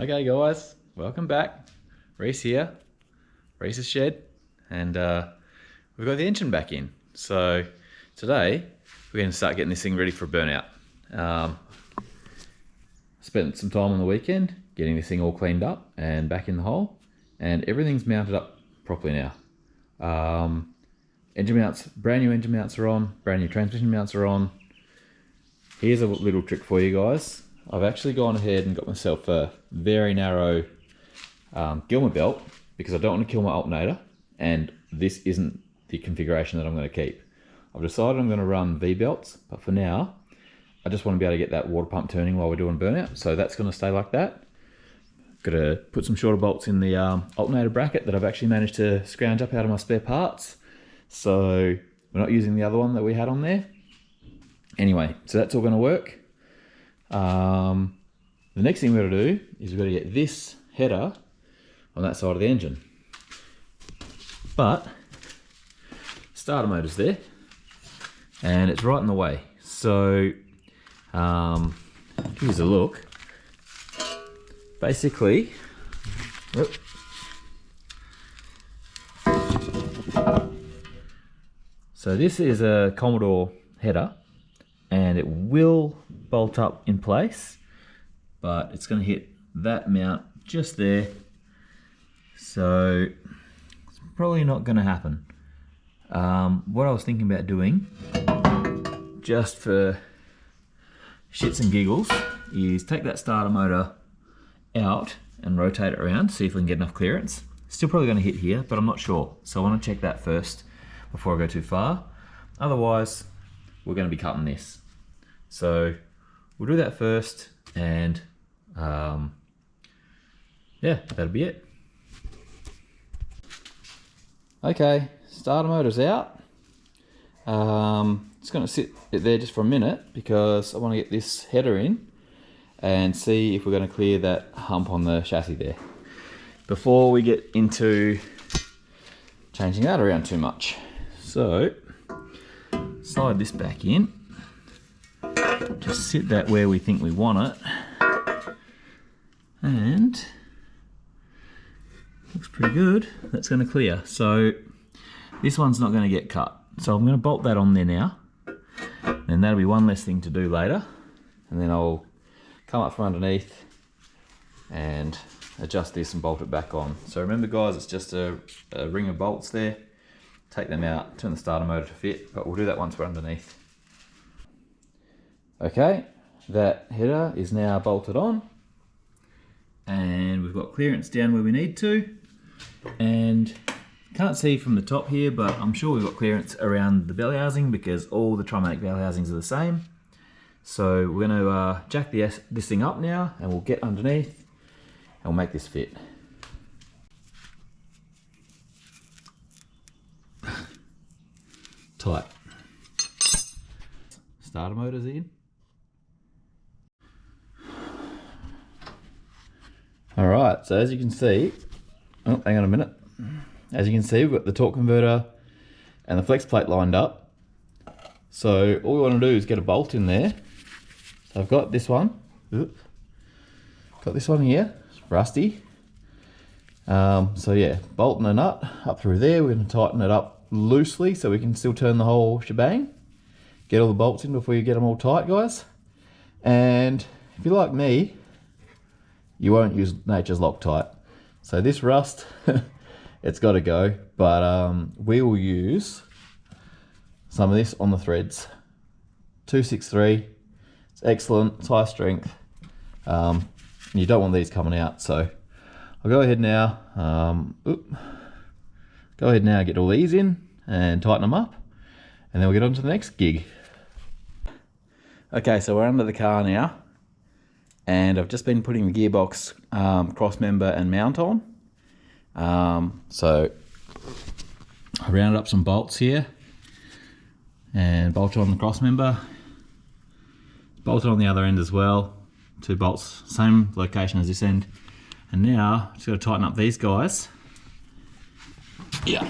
Okay guys, welcome back. Reese here, Reese's shed, and we've got the engine back in. So today we're going to start getting this thing ready for burnout. Spent some time on the weekend getting this thing all cleaned up and back in the hole, and everything's mounted up properly now. Engine mounts, brand new engine mounts are on, brand new transmission mounts are on. Here's a little trick for you guys. I've actually gone ahead and got myself a very narrow Gilmer belt because I don't want to kill my alternator, and this isn't the configuration that I'm going to keep. I've decided I'm going to run V-belts, but for now I just want to be able to get that water pump turning while we're doing burnout, so that's going to stay like that. Got to put some shorter bolts in the alternator bracket that I've actually managed to scrounge up out of my spare parts, so we're not using the other one that we had on there. Anyway, so that's all going to work. The next thing we've got to do is we've got to get this header on that side of the engine. But starter motor's there and it's right in the way. So here's a look. Basically, so this is a Commodore header, and it will bolt up in place, but it's going to hit that mount just there, so it's probably not going to happen. What I was thinking about doing, just for shits and giggles, is take that starter motor out and rotate it around, see if we can get enough clearance. Still probably going to hit here, but I'm not sure, so I want to check that first before I go too far. Otherwise we're going to be cutting this. So we'll do that first, and yeah, that'll be it. Okay, starter motor's out. It's going to sit there just for a minute because I want to get this header in and see if we're going to clear that hump on the chassis there before we get into changing that around too much. So slide this back in, just sit that where we think we want it, and looks pretty good. That's going to clear. So this one's not going to get cut, so I'm going to bolt that on there now, and that'll be one less thing to do later. And then I'll come up from underneath and adjust this and bolt it back on. So remember guys, it's just a ring of bolts there. Take them out, turn the starter motor to fit, but we'll do that once we're underneath. Okay, that header is now bolted on, and we've got clearance down where we need to, and can't see from the top here, but I'm sure we've got clearance around the belly housing because all the Trimatic belly housings are the same. So we're going to jack this thing up now, and we'll get underneath and we'll make this fit. Tight. Starter motor's in. Alright, so as you can see, oh, hang on a minute. As you can see, we've got the torque converter and the flex plate lined up. So all we want to do is get a bolt in there. So I've got this one. Oops. Got this one here, it's rusty. So yeah, bolt and a nut up through there. We're going to tighten it up loosely so we can still turn the whole shebang. Get all the bolts in before you get them all tight, guys. And if you're like me, you won't use nature's Loctite. So this rust, it's got to go, but we will use some of this on the threads. 263, it's excellent, it's high strength. You don't want these coming out, so I'll go ahead now, go ahead now, get all these in and tighten them up, and then we'll get on to the next gig. Okay, so we're under the car now, and I've just been putting the gearbox cross member and mount on. So I rounded up some bolts here and bolted on the cross member, bolted on the other end as well, 2 bolts, same location as this end. And now just got to tighten up these guys. Yeah,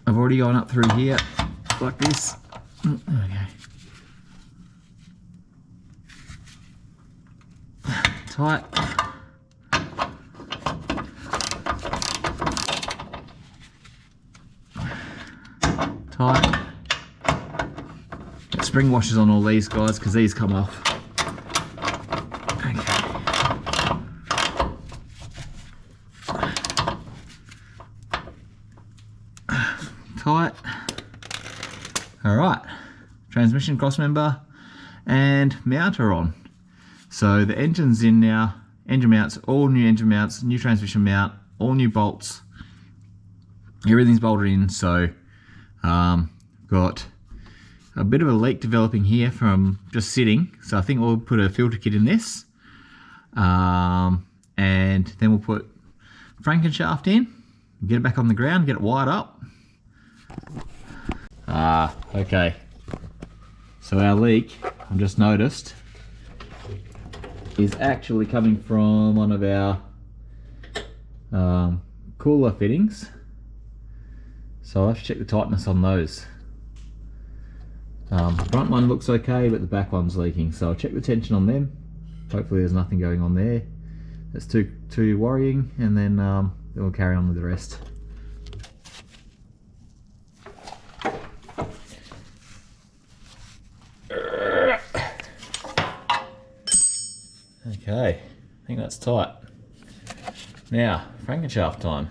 I've already gone up through here like this. Okay, tight. tight. Get spring washers on all these guys because these come off. Tight. Alright, transmission crossmember and mount are on. So the engine's in now. Engine mounts, all new engine mounts, new transmission mount, all new bolts. Everything's bolted in, so got a bit of a leak developing here from just sitting. So I think we'll put a filter kit in this. And then we'll put Frankenshaft in, get it back on the ground, get it wired up. Okay. So our leak, I've just noticed, is actually coming from one of our cooler fittings. So I'll have to check the tightness on those. The front one looks okay, but the back one's leaking. So I'll check the tension on them. Hopefully there's nothing going on there that's too worrying, and then we'll carry on with the rest. Okay, I think that's tight. Now, Frankenshaft time.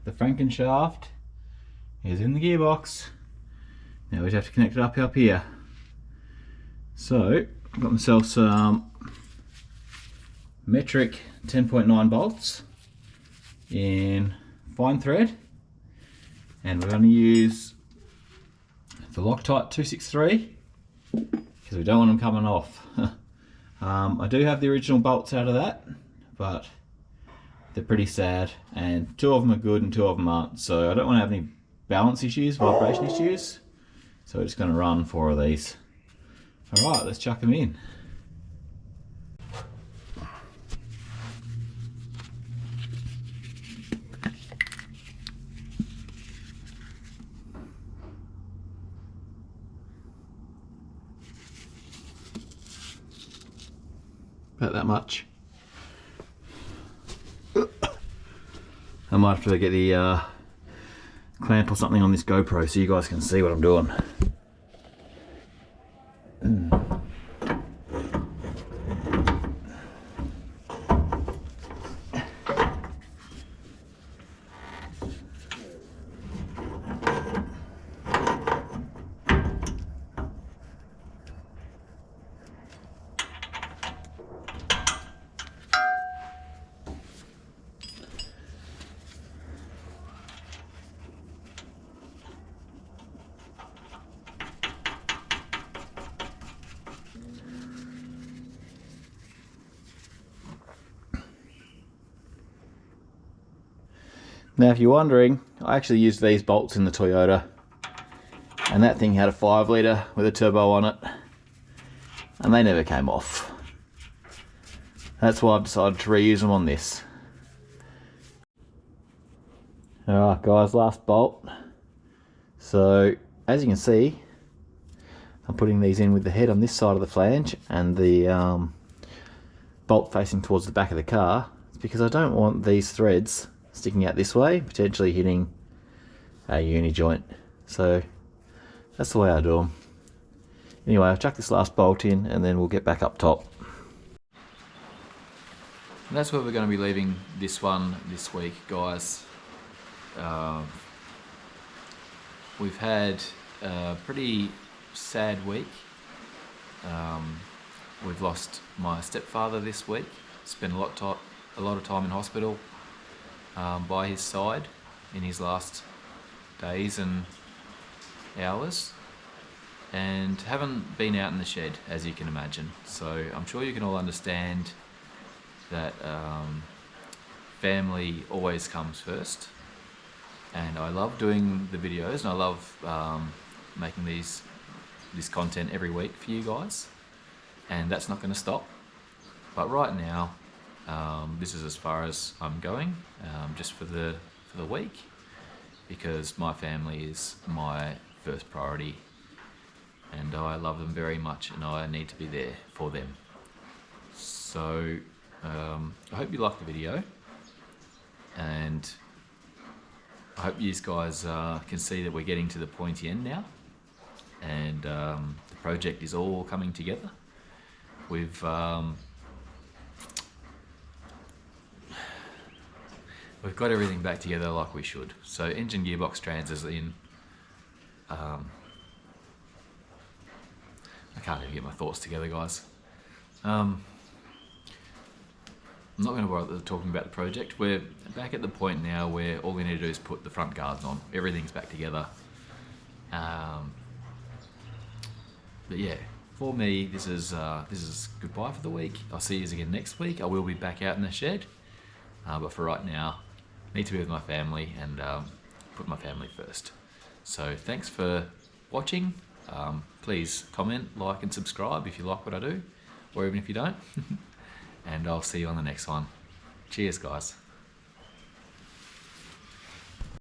The Frankenshaft is in the gearbox. Now we have to connect it up here. So, I've got myself some metric 10.9 bolts in fine thread, and we're going to use the Loctite 263 because we don't want them coming off. I do have the original bolts out of that, but they're pretty sad, and 2 of them are good and 2 of them aren't, so I don't want to have any balance issues, vibration issues, so we're just going to run 4 of these. Alright, let's chuck them in. About that much. I might have to get the clamp or something on this GoPro so you guys can see what I'm doing. Now if you're wondering, I actually used these bolts in the Toyota, and that thing had a 5 litre with a turbo on it, and they never came off. That's why I've decided to reuse them on this. Alright guys, last bolt. So as you can see, I'm putting these in with the head on this side of the flange and the bolt facing towards the back of the car. It's because I don't want these threads sticking out this way, potentially hitting a uni joint. So that's the way I do them. Anyway, I'll chuck this last bolt in and then we'll get back up top. And that's where we're going to be leaving this one this week, guys. We've had a pretty sad week. We've lost my stepfather this week. Spent a lot of time in hospital by his side in his last days and hours, and haven't been out in the shed, as you can imagine. So I'm sure you can all understand that family always comes first, and I love doing the videos and I love making this content every week for you guys, and that's not going to stop. But right now this is as far as I'm going, just for the week, because my family is my first priority and I love them very much and I need to be there for them. So I hope you liked the video, and I hope you guys can see that we're getting to the pointy end now, and the project is all coming together. We've got everything back together like we should. So engine gearbox trans is in. I can't even get my thoughts together, guys. I'm not going to bother talking about the project. We're back at the point now where all we need to do is put the front guards on. Everything's back together. But yeah, for me, this is goodbye for the week. I'll see you again next week. I will be back out in the shed, but for right now, I need to be with my family and put my family first. So thanks for watching. Please comment, like, and subscribe if you like what I do, or even if you don't. And I'll see you on the next one. Cheers, guys.